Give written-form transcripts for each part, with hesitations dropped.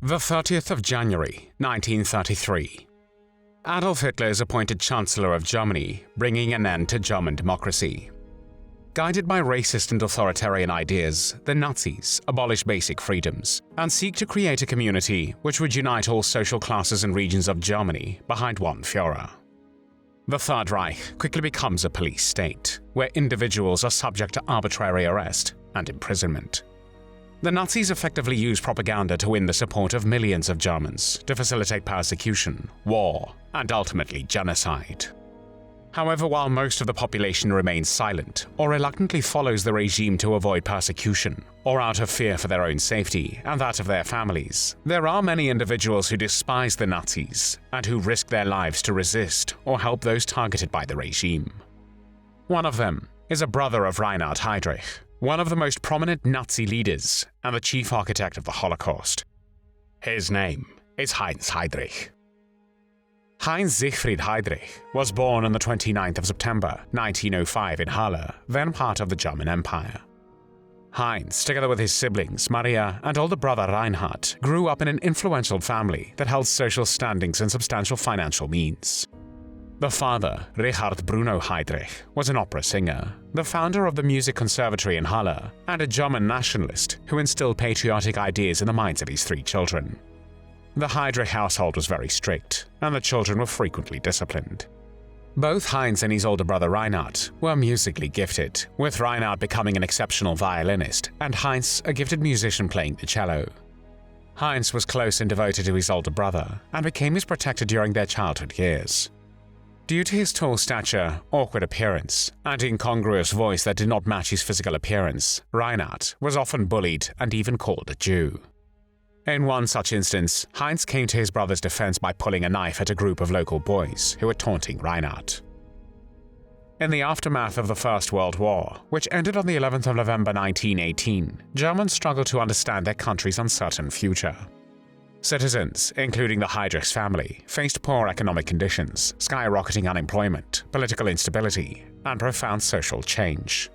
The 30th of January, 1933. Adolf Hitler is appointed Chancellor of Germany, bringing an end to German democracy. Guided by racist and authoritarian ideas, the Nazis abolish basic freedoms and seek to create a community which would unite all social classes and regions of Germany behind one Führer. The Third Reich quickly becomes a police state, where individuals are subject to arbitrary arrest and imprisonment. The Nazis effectively use propaganda to win the support of millions of Germans to facilitate persecution, war, and ultimately genocide. However, while most of the population remains silent or reluctantly follows the regime to avoid persecution, or out of fear for their own safety and that of their families, there are many individuals who despise the Nazis and who risk their lives to resist or help those targeted by the regime. One of them is a brother of Reinhard Heydrich, one of the most prominent Nazi leaders and the chief architect of the Holocaust. His name is Heinz Heydrich. Heinz Heydrich was born on the 29th of September 1905 in Halle, then part of the German Empire. Heinz, together with his siblings Maria and older brother Reinhard, grew up in an influential family that held social standings and substantial financial means. The father, Richard Bruno Heydrich, was an opera singer, the founder of the Music Conservatory in Halle, and a German nationalist who instilled patriotic ideas in the minds of his three children. The Heydrich household was very strict, and the children were frequently disciplined. Both Heinz and his older brother Reinhard were musically gifted, with Reinhard becoming an exceptional violinist and Heinz a gifted musician playing the cello. Heinz was close and devoted to his older brother and became his protector during their childhood years. Due to his tall stature, awkward appearance, and incongruous voice that did not match his physical appearance, Reinhard was often bullied and even called a Jew. In one such instance, Heinz came to his brother's defense by pulling a knife at a group of local boys who were taunting Reinhard. In the aftermath of the First World War, which ended on the 11th of November 1918, Germans struggled to understand their country's uncertain future. Citizens, including the Heydrich's family, faced poor economic conditions, skyrocketing unemployment, political instability, and profound social change.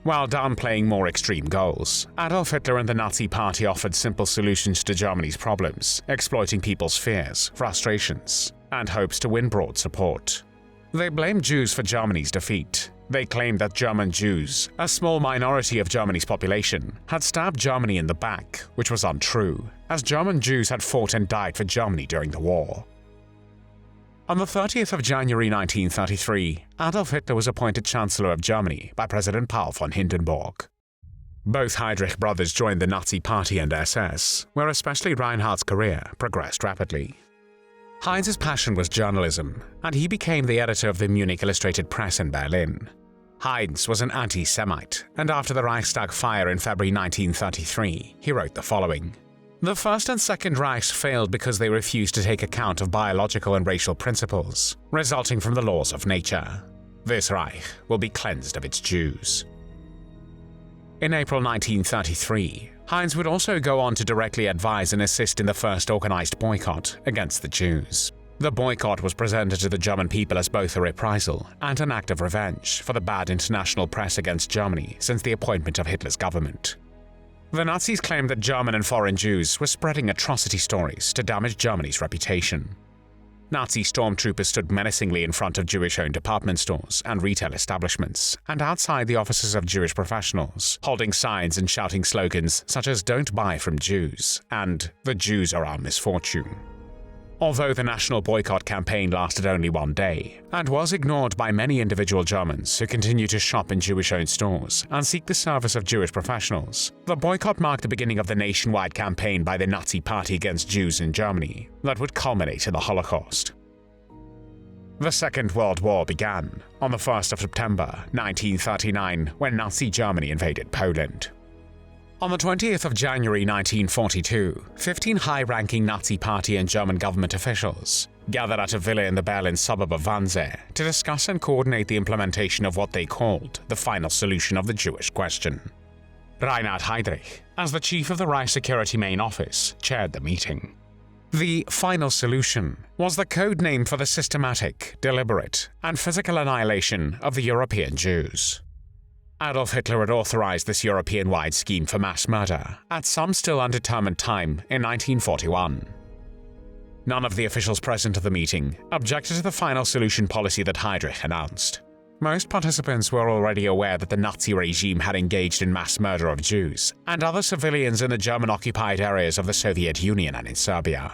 While downplaying more extreme goals, Adolf Hitler and the Nazi Party offered simple solutions to Germany's problems, exploiting people's fears, frustrations, and hopes to win broad support. They blamed Jews for Germany's defeat. They claimed that German Jews, a small minority of Germany's population, had stabbed Germany in the back, which was untrue, as German Jews had fought and died for Germany during the war. On the 30th of January 1933, Adolf Hitler was appointed Chancellor of Germany by President Paul von Hindenburg. Both Heydrich brothers joined the Nazi Party and SS, where especially Reinhard's career progressed rapidly. Heinz's passion was journalism, and he became the editor of the Munich Illustrated Press in Berlin. Heinz was an anti-Semite, and after the Reichstag fire in February 1933, he wrote the following: "The First and Second Reichs failed because they refused to take account of biological and racial principles, resulting from the laws of nature. This Reich will be cleansed of its Jews." In April 1933, Heinz would also go on to directly advise and assist in the first organized boycott against the Jews. The boycott was presented to the German people as both a reprisal and an act of revenge for the bad international press against Germany since the appointment of Hitler's government. The Nazis claimed that German and foreign Jews were spreading atrocity stories to damage Germany's reputation. Nazi stormtroopers stood menacingly in front of Jewish-owned department stores and retail establishments, and outside the offices of Jewish professionals, holding signs and shouting slogans such as "Don't buy from Jews" and "The Jews are our misfortune." Although the national boycott campaign lasted only one day, and was ignored by many individual Germans who continue to shop in Jewish-owned stores and seek the service of Jewish professionals, the boycott marked the beginning of the nationwide campaign by the Nazi Party against Jews in Germany that would culminate in the Holocaust. The Second World War began on the 1st of September 1939 when Nazi Germany invaded Poland. On the 20th of January 1942, 15 high-ranking Nazi Party and German government officials gathered at a villa in the Berlin suburb of Wannsee to discuss and coordinate the implementation of what they called the final solution of the Jewish question. Reinhard Heydrich, as the chief of the Reich Security Main Office, chaired the meeting. The final solution was the code name for the systematic, deliberate, and physical annihilation of the European Jews. Adolf Hitler had authorized this European-wide scheme for mass murder at some still undetermined time in 1941. None of the officials present at the meeting objected to the final solution policy that Heydrich announced. Most participants were already aware that the Nazi regime had engaged in mass murder of Jews and other civilians in the German-occupied areas of the Soviet Union and in Serbia.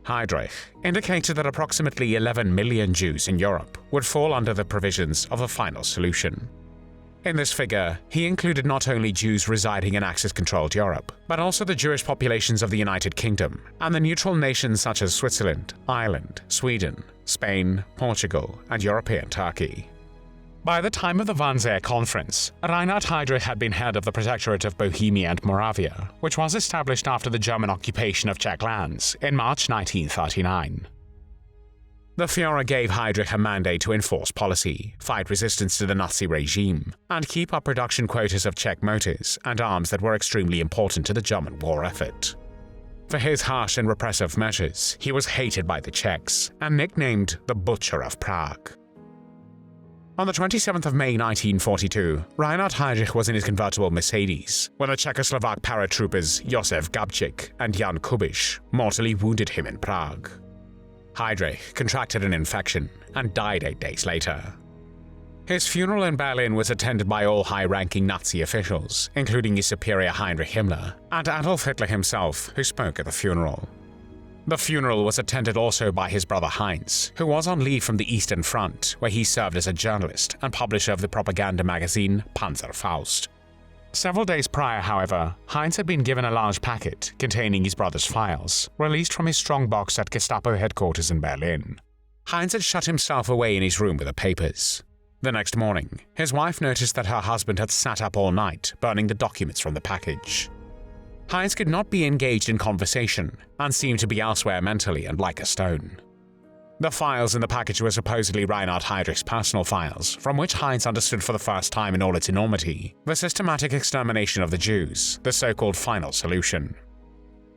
Heydrich indicated that approximately 11 million Jews in Europe would fall under the provisions of the final solution. In this figure, he included not only Jews residing in Axis-controlled Europe, but also the Jewish populations of the United Kingdom and the neutral nations such as Switzerland, Ireland, Sweden, Spain, Portugal, and European Turkey. By the time of the Wannsee Conference, Reinhard Heydrich had been head of the Protectorate of Bohemia and Moravia, which was established after the German occupation of Czech lands in March 1939. The Führer gave Heydrich a mandate to enforce policy, fight resistance to the Nazi regime, and keep up production quotas of Czech motors and arms that were extremely important to the German war effort. For his harsh and repressive measures, he was hated by the Czechs and nicknamed the Butcher of Prague. On the 27th of May 1942, Reinhard Heydrich was in his convertible Mercedes when the Czechoslovak paratroopers Josef Gabčík and Jan Kubiš mortally wounded him in Prague. Heydrich contracted an infection and died 8 days later. His funeral in Berlin was attended by all high-ranking Nazi officials, including his superior Heinrich Himmler and Adolf Hitler himself, who spoke at the funeral. The funeral was attended also by his brother Heinz, who was on leave from the Eastern Front, where he served as a journalist and publisher of the propaganda magazine Panzerfaust. Several days prior, however, Heinz had been given a large packet containing his brother's files, released from his strongbox at Gestapo headquarters in Berlin. Heinz had shut himself away in his room with the papers. The next morning, his wife noticed that her husband had sat up all night, burning the documents from the package. Heinz could not be engaged in conversation and seemed to be elsewhere mentally and like a stone. The files in the package were supposedly Reinhard Heydrich's personal files, from which Heinz understood for the first time in all its enormity the systematic extermination of the Jews, the so-called final solution.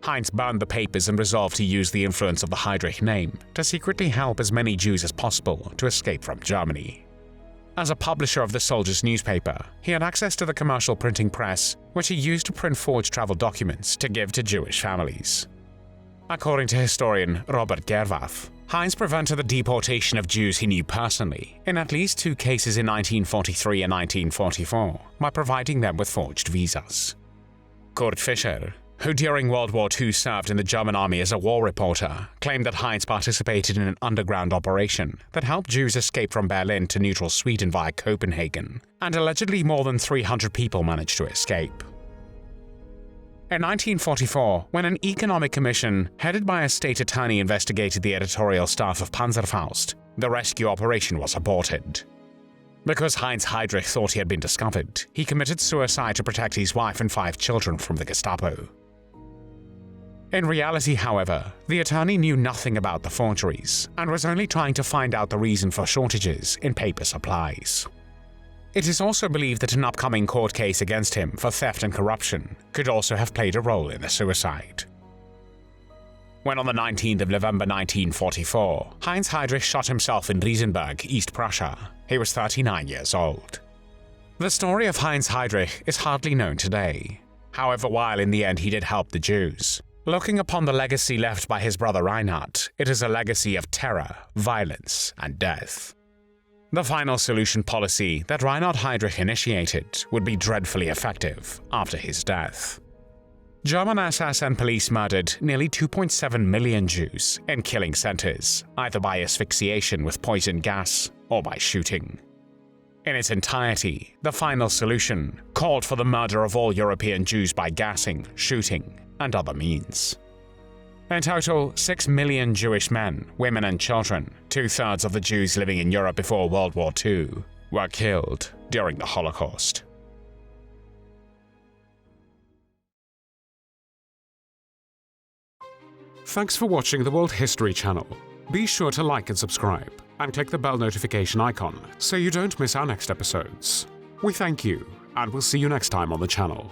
Heinz burned the papers and resolved to use the influence of the Heydrich name to secretly help as many Jews as possible to escape from Germany. As a publisher of the Soldier's newspaper, he had access to the commercial printing press, which he used to print forged travel documents to give to Jewish families. According to historian Robert Gerwaff, Heinz prevented the deportation of Jews he knew personally in at least 2 cases in 1943 and 1944 by providing them with forged visas. Kurt Fischer, who during World War II served in the German army as a war reporter, claimed that Heinz participated in an underground operation that helped Jews escape from Berlin to neutral Sweden via Copenhagen, and allegedly more than 300 people managed to escape. In 1944, when an economic commission headed by a state attorney investigated the editorial staff of Panzerfaust, the rescue operation was aborted. Because Heinz Heydrich thought he had been discovered, he committed suicide to protect his wife and 5 children from the Gestapo. In reality, however, the attorney knew nothing about the forgeries and was only trying to find out the reason for shortages in paper supplies. It is also believed that an upcoming court case against him for theft and corruption could also have played a role in the suicide. When on the 19th of November 1944, Heinz Heydrich shot himself in Riesenberg, East Prussia, he was 39 years old. The story of Heinz Heydrich is hardly known today. However, while in the end he did help the Jews, looking upon the legacy left by his brother Reinhard, it is a legacy of terror, violence, and death. The final solution policy that Reinhard Heydrich initiated would be dreadfully effective after his death. German SS and police murdered nearly 2.7 million Jews in killing centers, either by asphyxiation with poison gas or by shooting. In its entirety, the final solution called for the murder of all European Jews by gassing, shooting, and other means. In total, 6 million Jewish men, women and children, 2/3 of the Jews living in Europe before World War II, were killed during the Holocaust. Thanks for watching the World History Channel. Be sure to like and subscribe, and click the bell notification icon so you don't miss our next episodes. We thank you, and we'll see you next time on the channel.